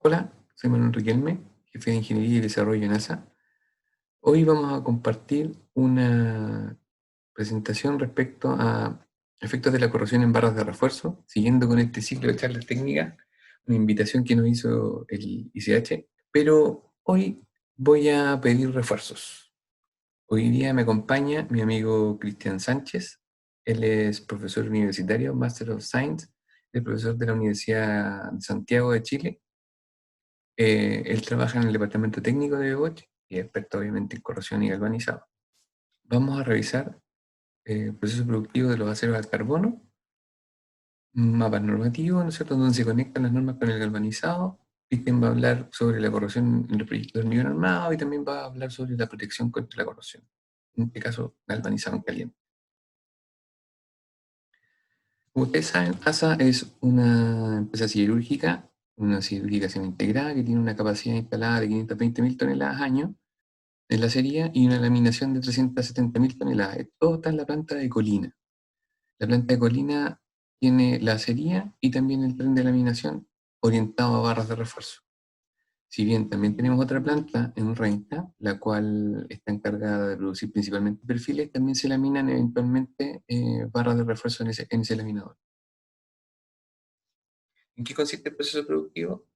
Hola, soy Manuel Riquelme, jefe de Ingeniería y Desarrollo en ASA. Hoy vamos a compartir una presentación respecto a efectos de la corrosión en barras de refuerzo, siguiendo con este ciclo de charlas técnicas, una invitación que nos hizo el ICH, pero hoy voy a pedir refuerzos. Hoy día me acompaña mi amigo Cristian Sánchez. Él es profesor universitario, Master of Science, es profesor de la Universidad de Santiago de Chile. Él trabaja en el departamento técnico de Bosch y es experto obviamente en corrosión y galvanizado. Vamos a revisar el proceso productivo de los aceros al carbono, mapas normativos, ¿no es cierto?, donde se conectan las normas con el galvanizado. Cristian va a hablar sobre la corrosión en el proyecto de hormigón armado y también va a hablar sobre la protección contra la corrosión, en este caso galvanizado en caliente. Como ustedes saben, ASA es una empresa siderúrgica, una siderúrgica semi-integrada que tiene una capacidad instalada de 520.000 toneladas año en la acería y una laminación de 370.000 toneladas. Todo está en la planta de Colina. La planta de Colina tiene la acería y también el tren de laminación orientado a barras de refuerzo. Si bien también tenemos otra planta en Reinta, la cual está encargada de producir principalmente perfiles, también se laminan eventualmente barras de refuerzo en ese laminador. ¿En qué consiste el proceso productivo?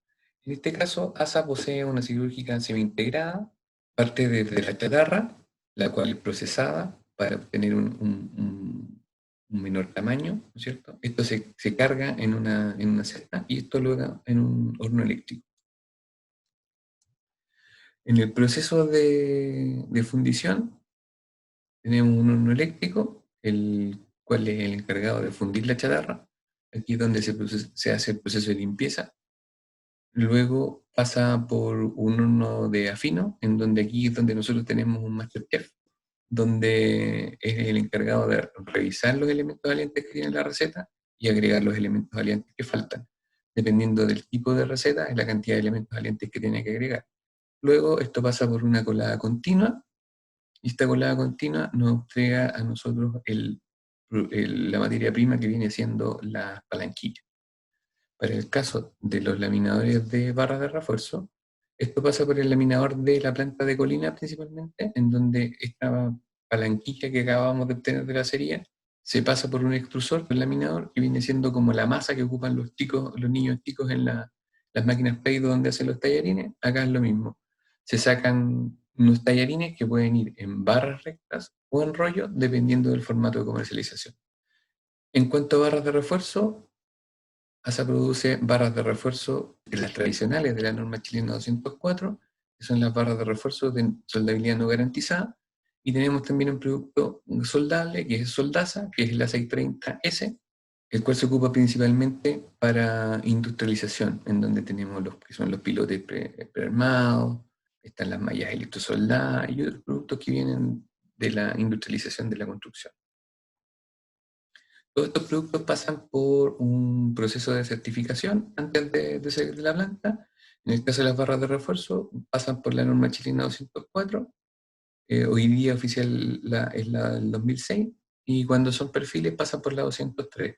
En este caso, ASA posee una siderúrgica semi-integrada, parte desde la chatarra, la cual es procesada para obtener un menor tamaño, ¿no es cierto? Esto se carga en una cesta y esto luego en un horno eléctrico. En el proceso de fundición tenemos un horno eléctrico, el cual es el encargado de fundir la chatarra. Aquí es donde se hace el proceso de limpieza. Luego pasa por un horno de afino, en donde aquí es donde nosotros tenemos un Masterchef, donde es el encargado de revisar los elementos valientes que tiene la receta y agregar los elementos valientes que faltan. Dependiendo del tipo de receta, es la cantidad de elementos valientes que tiene que agregar. Luego esto pasa por una colada continua, y esta colada continua nos entrega a nosotros la materia prima que viene siendo la palanquilla. Para el caso de los laminadores de barras de refuerzo, esto pasa por el laminador de la planta de Colina principalmente, en donde esta palanquilla que acabamos de obtener de la acería se pasa por un extrusor del laminador que viene siendo como la masa que ocupan los chicos, los niños chicos en las máquinas Play donde hacen los tallarines. Acá es lo mismo. Se sacan unos tallarines que pueden ir en barras rectas o en rollo, dependiendo del formato de comercialización. En cuanto a barras de refuerzo, ASA produce barras de refuerzo de las tradicionales de la norma chilena 204, que son las barras de refuerzo de soldabilidad no garantizada, y tenemos también un producto soldable, que es Soldasa, que es la 630S, el cual se ocupa principalmente para industrialización, en donde tenemos los que son los pilotes prearmados, están las mallas electrosoldadas y otros productos que vienen de la industrialización de la construcción. Todos estos productos pasan por un proceso de certificación antes de salir de la planta. En el caso de las barras de refuerzo, pasan por la norma chilena 204. Hoy día oficial es la del 2006. Y cuando son perfiles, pasan por la 203.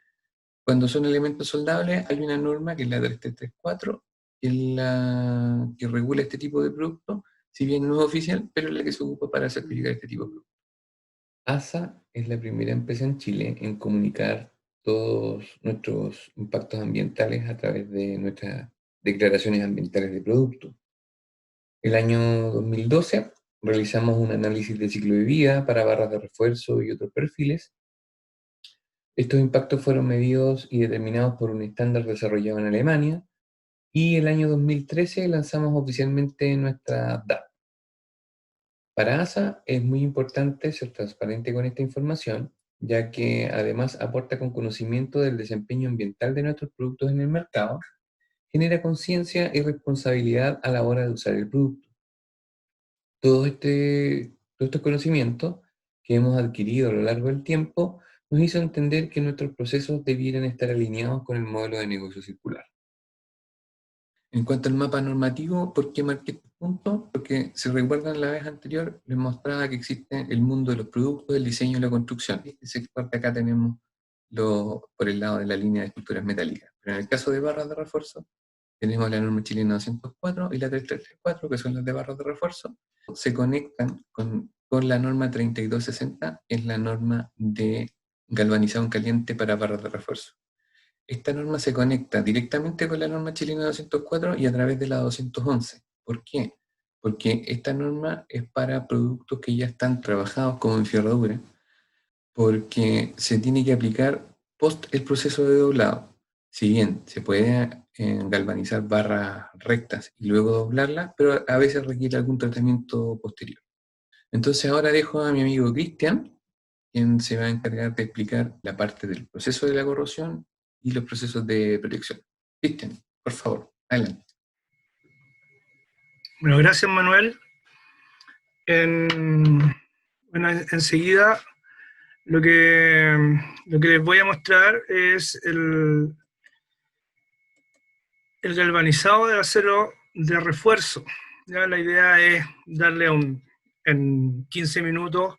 Cuando son elementos soldables, hay una norma que es la 3334, que es la que regula este tipo de productos, si bien no es oficial, pero es la que se ocupa para certificar este tipo de productos. ASA es la primera empresa en Chile en comunicar todos nuestros impactos ambientales a través de nuestras declaraciones ambientales de producto. El año 2012 realizamos un análisis de ciclo de vida para barras de refuerzo y otros perfiles. Estos impactos fueron medidos y determinados por un estándar desarrollado en Alemania, y el año 2013 lanzamos oficialmente nuestra DAP. Para ASA es muy importante ser transparente con esta información, ya que además aporta con conocimiento del desempeño ambiental de nuestros productos en el mercado, genera conciencia y responsabilidad a la hora de usar el producto. Todos estos conocimientos que hemos adquirido a lo largo del tiempo nos hizo entender que nuestros procesos debieran estar alineados con el modelo de negocio circular. En cuanto al mapa normativo, ¿por qué marqué este punto? Porque si recuerdan la vez anterior, les mostraba que existe el mundo de los productos, del diseño y la construcción. Este sector que acá tenemos por el lado de la línea de estructuras metálicas. Pero en el caso de barras de refuerzo, tenemos la norma chilena 204 y la 3334, que son las de barras de refuerzo, se conectan con la norma 3260, es la norma de galvanizado en caliente para barras de refuerzo. Esta norma se conecta directamente con la norma chilena 204 y a través de la 211. ¿Por qué? Porque esta norma es para productos que ya están trabajados como en ferradura, porque se tiene que aplicar post el proceso de doblado. Si bien se puede galvanizar barras rectas y luego doblarlas, pero a veces requiere algún tratamiento posterior. Entonces ahora dejo a mi amigo Cristian, quien se va a encargar de explicar la parte del proceso de la corrosión y los procesos de protección. Cristian, por favor, adelante. Bueno, gracias Manuel. Bueno, enseguida lo que les voy a mostrar es el galvanizado de acero de refuerzo. ¿Ya? La idea es darle en 15 minutos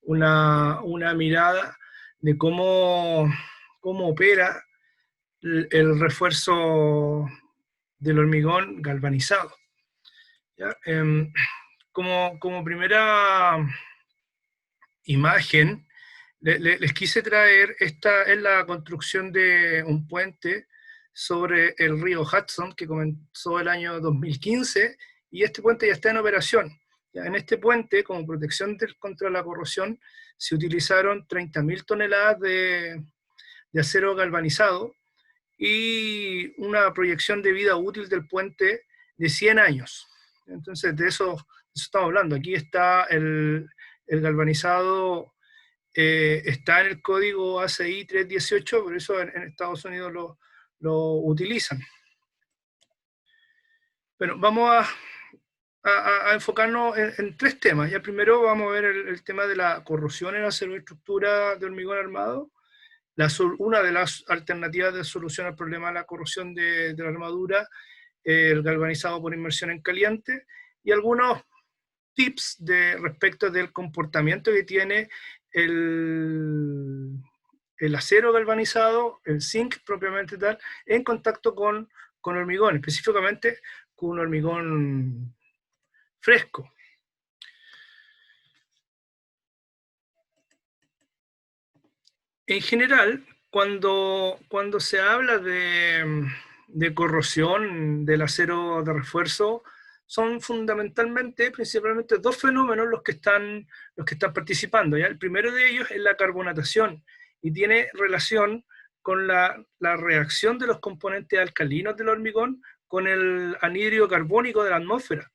una mirada de cómo opera el refuerzo del hormigón galvanizado. ¿Ya? Como primera imagen, les quise traer, esta es la construcción de un puente sobre el río Hudson, que comenzó el año 2015, y este puente ya está en operación. Ya, en este puente, como protección contra la corrosión, se utilizaron 30.000 toneladas de acero galvanizado y una proyección de vida útil del puente de 100 años. Entonces, de eso estamos hablando. Aquí está el galvanizado, está en el código ACI 318, por eso en Estados Unidos lo utilizan. Bueno, vamos a enfocarnos en tres temas. Ya primero vamos a ver el tema de la corrosión en la estructura de hormigón armado. Una de las alternativas de solución al problema de la corrosión de la armadura, el galvanizado por inmersión en caliente, y algunos tips respecto del comportamiento que tiene el acero galvanizado, el zinc propiamente tal, en contacto con hormigón, específicamente con un hormigón fresco. En general, cuando se habla de corrosión del acero de refuerzo, son fundamentalmente, principalmente, dos fenómenos los que están participando. ¿ya? El primero de ellos es la carbonatación y tiene relación con la reacción de los componentes alcalinos del hormigón con el anhidro carbónico de la atmósfera.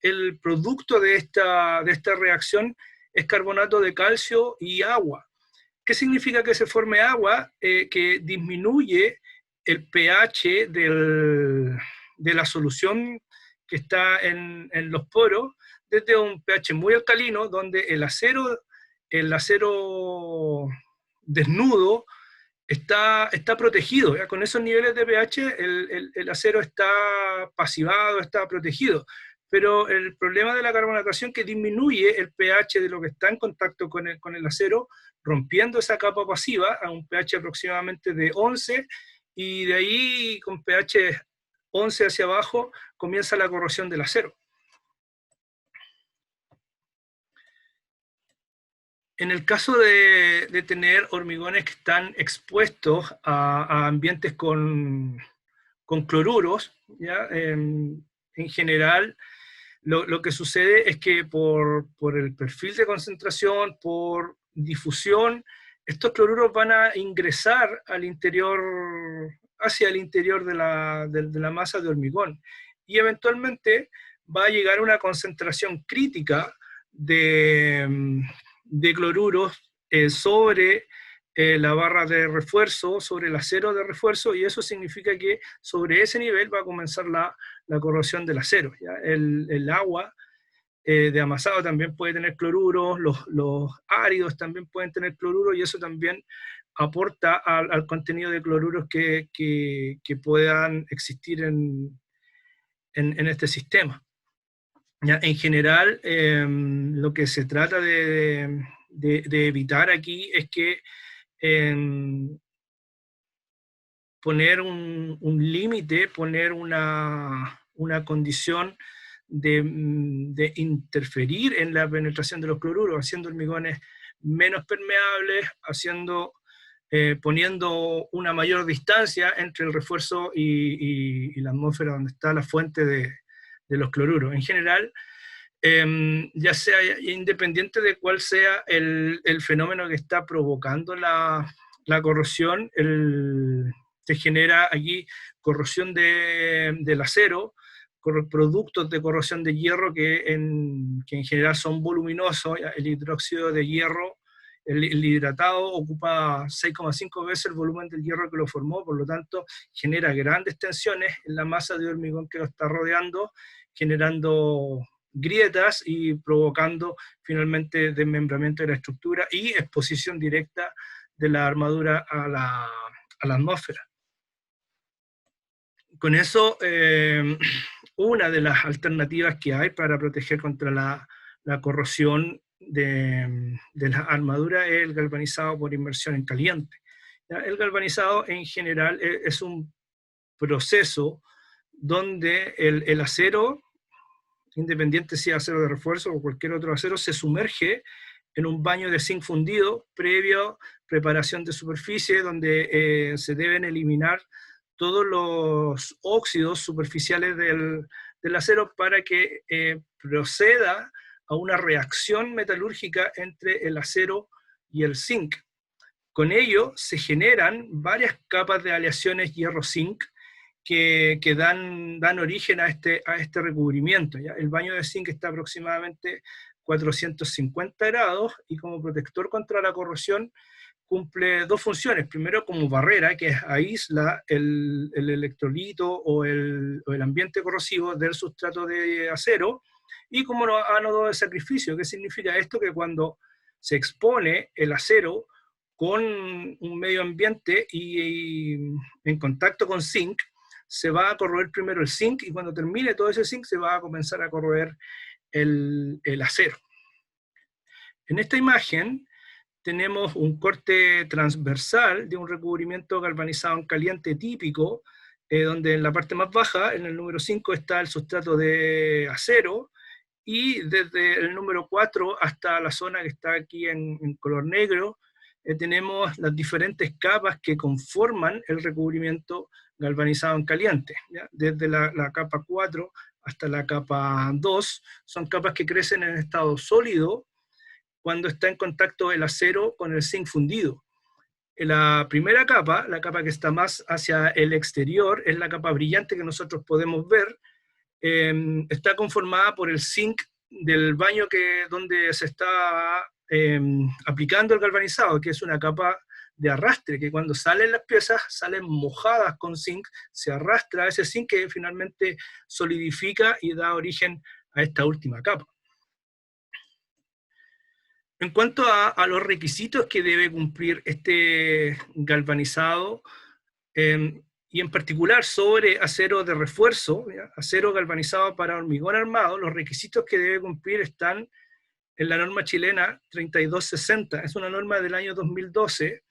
El producto de esta reacción es carbonato de calcio y agua. ¿Qué significa que se forme agua? Que disminuye el pH de la solución que está en los poros, desde un pH muy alcalino, donde el acero desnudo está protegido. ¿ya? Con esos niveles de pH el acero está pasivado, está protegido. Pero el problema de la carbonatación es que disminuye el pH de lo que está en contacto con el acero, rompiendo esa capa pasiva a un pH aproximadamente de 11, y de ahí con pH 11 hacia abajo comienza la corrosión del acero. En el caso de tener hormigones que están expuestos a ambientes con cloruros, ¿ya? En general, lo que sucede es que por el perfil de concentración, por difusión, estos cloruros van a ingresar hacia el interior de la masa de hormigón, y eventualmente va a llegar a una concentración crítica de cloruros sobre la barra de refuerzo, sobre el acero de refuerzo, y eso significa que sobre ese nivel va a comenzar la corrosión del acero. ¿ya? El agua de amasado también puede tener cloruros, los áridos también pueden tener cloruros, y eso también aporta al contenido de cloruros que puedan existir en este sistema. ¿Ya? En general, lo que se trata de evitar aquí es que poner un límite, poner una condición de interferir en la penetración de los cloruros, haciendo hormigones menos permeables, poniendo una mayor distancia entre el refuerzo y la atmósfera donde está la fuente de los cloruros. En general, ya sea independiente de cuál sea el fenómeno que está provocando la corrosión, se genera aquí corrosión del acero, productos de corrosión de hierro que en general son voluminosos. El hidróxido de hierro, el hidratado, ocupa 6,5 veces el volumen del hierro que lo formó, por lo tanto genera grandes tensiones en la masa de hormigón que lo está rodeando, generando grietas y provocando finalmente desmembramiento de la estructura y exposición directa de la armadura a la atmósfera. Con eso, una de las alternativas que hay para proteger contra la corrosión de la armadura es el galvanizado por inmersión en caliente. ¿Ya? El galvanizado en general es un proceso donde el acero, independiente si es acero de refuerzo o cualquier otro acero, se sumerge en un baño de zinc fundido previo preparación de superficie, donde se deben eliminar todos los óxidos superficiales del acero para que proceda a una reacción metalúrgica entre el acero y el zinc. Con ello se generan varias capas de aleaciones hierro-zinc que dan origen a este recubrimiento. ¿Ya? El baño de zinc está aproximadamente 450 grados y como protector contra la corrosión cumple dos funciones. Primero, como barrera, que aísla el electrolito o el ambiente corrosivo del sustrato de acero, y como ánodo de sacrificio. ¿Qué significa esto? Que cuando se expone el acero con un medio ambiente y en contacto con zinc, se va a corroer primero el zinc, y cuando termine todo ese zinc se va a comenzar a corroer el acero. En esta imagen tenemos un corte transversal de un recubrimiento galvanizado en caliente típico, donde en la parte más baja, en el número 5, está el sustrato de acero, y desde el número 4 hasta la zona que está aquí en color negro, tenemos las diferentes capas que conforman el recubrimiento galvanizado en caliente. ¿Ya? Desde la capa 4 hasta la capa 2, son capas que crecen en estado sólido cuando está en contacto el acero con el zinc fundido. La primera capa, la capa que está más hacia el exterior, es la capa brillante que nosotros podemos ver. Está conformada por el zinc del baño donde se está aplicando el galvanizado, que es una capa de arrastre, que cuando salen las piezas salen mojadas con zinc, se arrastra ese zinc que finalmente solidifica y da origen a esta última capa. En cuanto a los requisitos que debe cumplir este galvanizado, y en particular sobre acero de refuerzo, ¿ya? Acero galvanizado para hormigón armado, los requisitos que debe cumplir están en la norma chilena 3260. Es una norma del año 2012,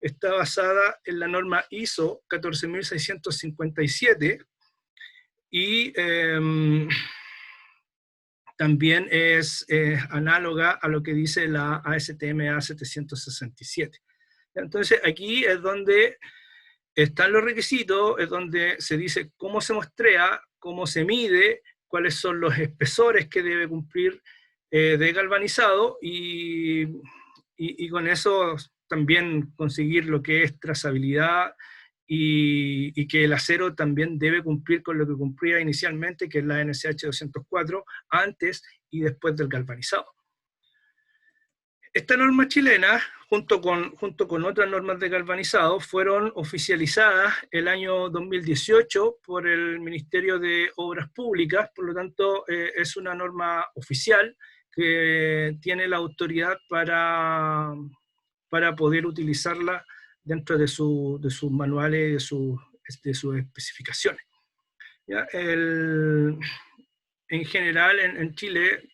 está basada en la norma ISO 14657, y también es análoga a lo que dice la ASTM A767. Entonces aquí es donde están los requisitos, es donde se dice cómo se muestrea, cómo se mide, cuáles son los espesores que debe cumplir de galvanizado, y con eso también conseguir lo que es trazabilidad, y que el acero también debe cumplir con lo que cumplía inicialmente, que es la NSH 204, antes y después del galvanizado. Esta norma chilena, junto con otras normas de galvanizado, fueron oficializadas el año 2018 por el Ministerio de Obras Públicas, por lo tanto es una norma oficial que tiene la autoridad para poder utilizarla dentro de sus manuales y de sus especificaciones. ¿Ya? En general, en Chile,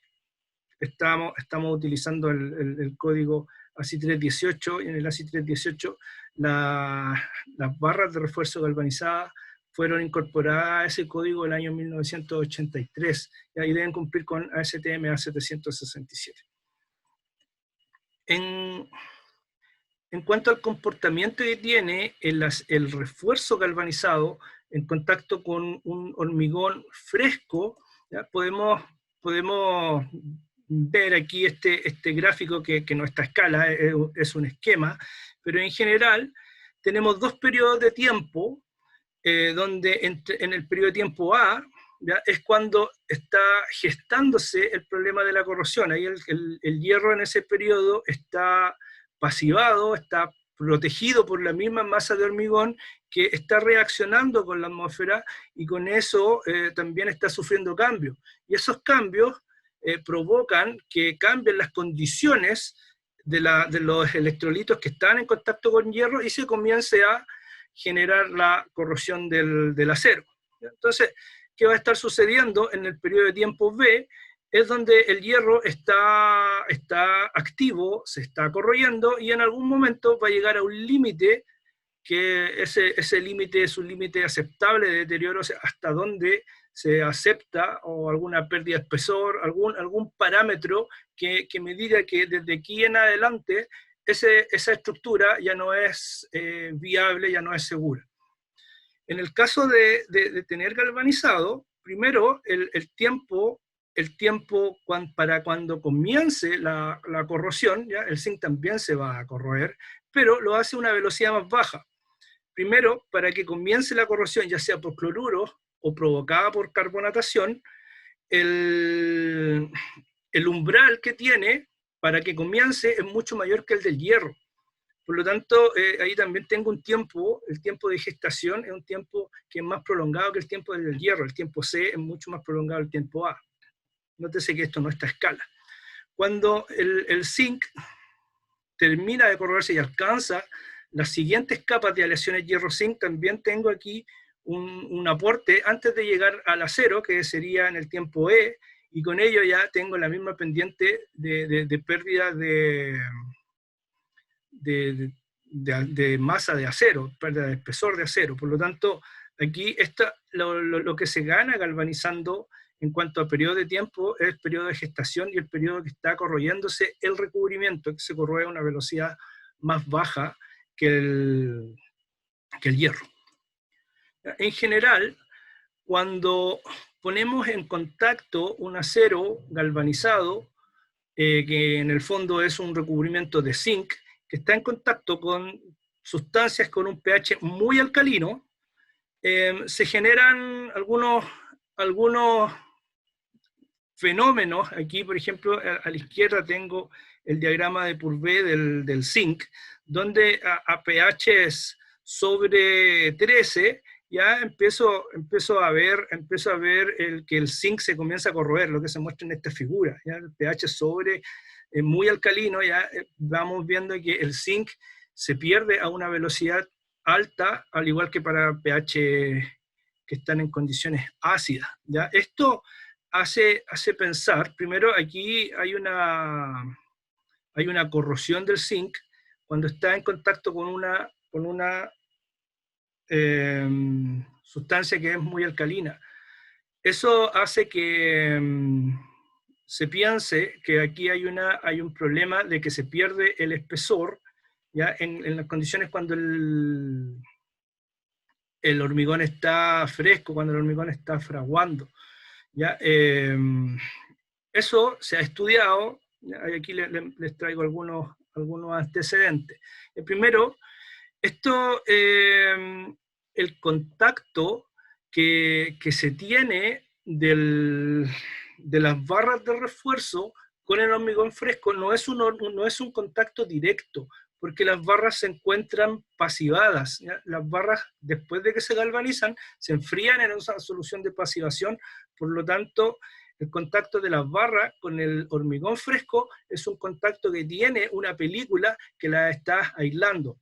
estamos utilizando el código ASI 318, y en el ASI 318 las barras de refuerzo galvanizadas fueron incorporadas a ese código el año 1983, y ahí deben cumplir con ASTM A767. En cuanto al comportamiento que tiene el refuerzo galvanizado en contacto con un hormigón fresco, ¿ya? Podemos ver aquí este gráfico que no está a escala, es un esquema, pero en general tenemos dos periodos de tiempo, donde en el periodo de tiempo A, ¿ya? Es cuando está gestándose el problema de la corrosión. Ahí el hierro en ese periodo está pasivado, está protegido por la misma masa de hormigón que está reaccionando con la atmósfera, y con eso también está sufriendo cambios. Y esos cambios provocan que cambien las condiciones de los electrolitos que están en contacto con hierro, y se comience a generar la corrosión del acero. Entonces, ¿qué va a estar sucediendo en el periodo de tiempo B? Es donde el hierro está activo, se está corroyendo, y en algún momento va a llegar a un límite, que ese límite es un límite aceptable de deterioro, o sea, hasta donde se acepta, o alguna pérdida de espesor, algún parámetro que me diga que desde aquí en adelante esa estructura ya no es viable, ya no es segura. En el caso de tener galvanizado, primero el tiempo para cuando comience la corrosión, ¿ya? El zinc también se va a corroer, pero lo hace a una velocidad más baja. Primero, para que comience la corrosión, ya sea por cloruro o provocada por carbonatación, el umbral que tiene para que comience es mucho mayor que el del hierro. Por lo tanto, ahí también tengo un tiempo, el tiempo de gestación es un tiempo que es más prolongado que el tiempo del hierro. El tiempo C es mucho más prolongado que el tiempo A. Nótese que esto no está a escala. Cuando el zinc termina de corroerse y alcanza las siguientes capas de aleaciones hierro-zinc, también tengo aquí un aporte antes de llegar al acero, que sería en el tiempo E, y con ello ya tengo la misma pendiente de pérdida de masa de acero, pérdida de espesor de acero. Por lo tanto, aquí lo que se gana galvanizando en cuanto a periodo de tiempo es el periodo de gestación y el periodo que está corroyéndose el recubrimiento, que se corroe a una velocidad más baja que el hierro. En general, cuando ponemos en contacto un acero galvanizado, que en el fondo es un recubrimiento de zinc, que está en contacto con sustancias con un pH muy alcalino, se generan algunos fenómenos. Aquí, por ejemplo, a la izquierda tengo el diagrama de Purvé del zinc, donde a pHs sobre 13 ya empiezo a ver que el zinc se comienza a corroer, lo que se muestra en esta figura. ¿Ya? El pH sobre muy alcalino, ya vamos viendo que el zinc se pierde a una velocidad alta, al igual que para pH que están en condiciones ácidas. ¿Ya? Esto hace pensar, primero aquí hay una corrosión del zinc cuando está en contacto con una sustancia que es muy alcalina. Eso hace que se piense que aquí hay un problema de que se pierde el espesor, ¿ya? En las condiciones cuando el hormigón está fresco, cuando el hormigón está fraguando. ¿Ya? Eso se ha estudiado, ¿ya? Aquí les traigo algunos antecedentes. El primero, el contacto que se tiene de las barras de refuerzo con el hormigón fresco no es un contacto directo, porque las barras se encuentran pasivadas, ¿ya? Las barras, después de que se galvanizan, se enfrían en una solución de pasivación. Por lo tanto, el contacto de las barras con el hormigón fresco es un contacto que tiene una película que la está aislando.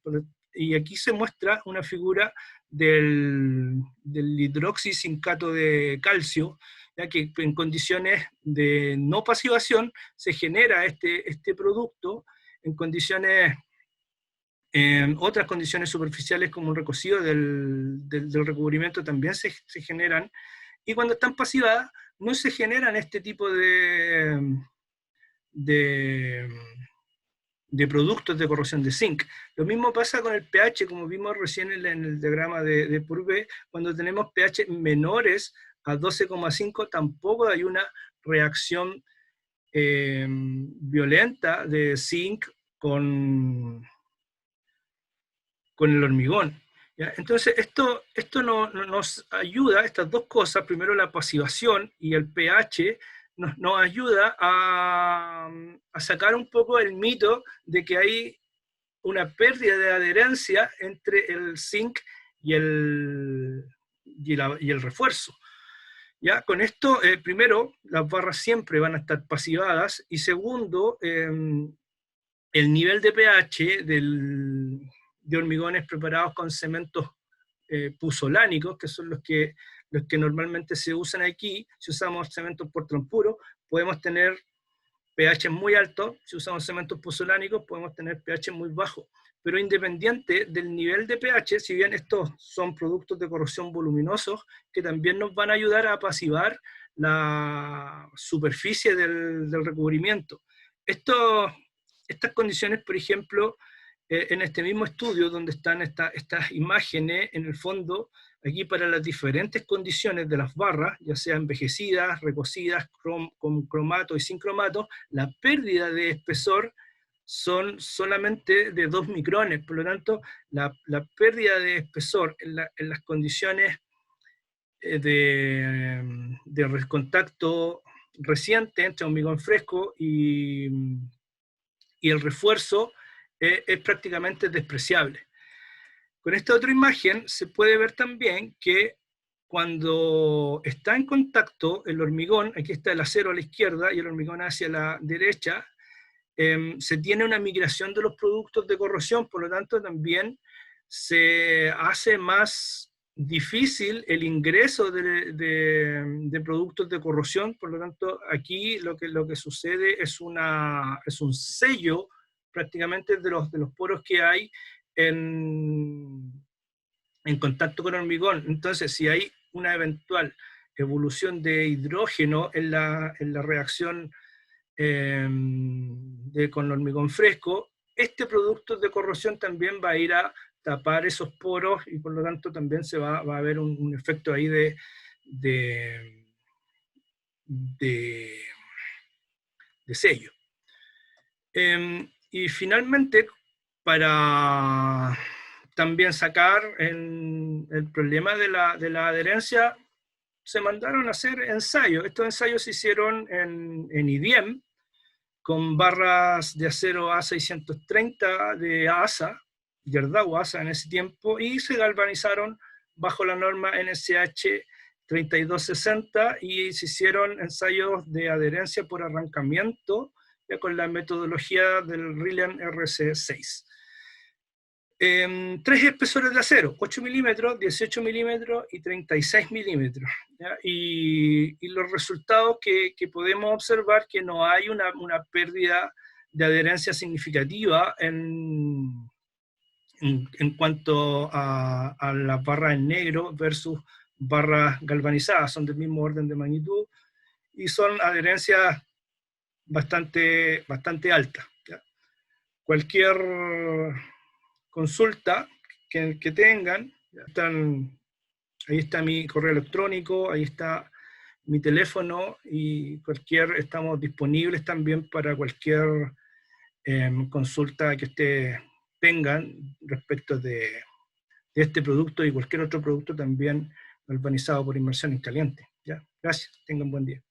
Y aquí se muestra una figura del hidroxisincato de calcio, ya que en condiciones de no pasivación se genera este producto, en condiciones, en otras condiciones superficiales como un recocido del recubrimiento también se generan, y cuando están pasivadas no se generan este tipo de, de productos de corrosión de zinc. Lo mismo pasa con el pH, como vimos recién en el diagrama de Purvé, cuando tenemos pH menores a 12,5 tampoco hay una reacción violenta de zinc con el hormigón. ¿Ya? Entonces, esto nos ayuda, estas dos cosas, primero la pasivación y el pH, nos ayuda a sacar un poco el mito de que hay una pérdida de adherencia entre el zinc y el refuerzo. ¿Ya? Con esto, primero, las barras siempre van a estar pasivadas, y segundo, el nivel de pH de hormigones preparados con cementos puzolánicos, que son los que normalmente se usan aquí. Si usamos cementos Portland puro, podemos tener pH muy alto. Si usamos cementos puzolánicos, podemos tener pH muy bajo. Pero independiente del nivel de pH, si bien estos son productos de corrosión voluminosos, que también nos van a ayudar a pasivar la superficie del recubrimiento. Estas condiciones, por ejemplo, en este mismo estudio donde están estas imágenes, en el fondo, aquí para las diferentes condiciones de las barras, ya sea envejecidas, recocidas, con cromato y sin cromato, la pérdida de espesor son solamente de 2 micrones. Por lo tanto, la pérdida de espesor en las condiciones de contacto reciente entre hormigón fresco y el refuerzo es prácticamente despreciable. Con esta otra imagen se puede ver también que cuando está en contacto el hormigón, aquí está el acero a la izquierda y el hormigón hacia la derecha, se tiene una migración de los productos de corrosión, por lo tanto también se hace más difícil el ingreso de productos de corrosión. Por lo tanto, aquí lo que sucede es un sello prácticamente de los poros que hay en contacto con hormigón. Entonces, si hay una eventual evolución de hidrógeno en la reacción con hormigón fresco, este producto de corrosión también va a ir a tapar esos poros, y por lo tanto también se va a haber un efecto ahí de sello. Y finalmente, para también sacar el problema de la adherencia, se mandaron a hacer ensayos. Estos ensayos se hicieron en IDIEM, con barras de acero A630 de ASA, Gerdau ASA en ese tiempo, y se galvanizaron bajo la norma NSH 3260, y se hicieron ensayos de adherencia por arrancamiento, ya con la metodología del RILEN RC6. 3 espesores de acero, 8 milímetros, 18 milímetros y 36 milímetros. Y los resultados que podemos observar, que no hay una pérdida de adherencia significativa en cuanto a las barras en negro versus barras galvanizadas. Son del mismo orden de magnitud y son adherencias bastante altas. Cualquier consulta que tengan, ahí está mi correo electrónico, ahí está mi teléfono, y estamos disponibles también para cualquier consulta que ustedes tengan respecto de este producto y cualquier otro producto también galvanizado por inmersión en caliente. ¿Ya? Gracias, tengan buen día.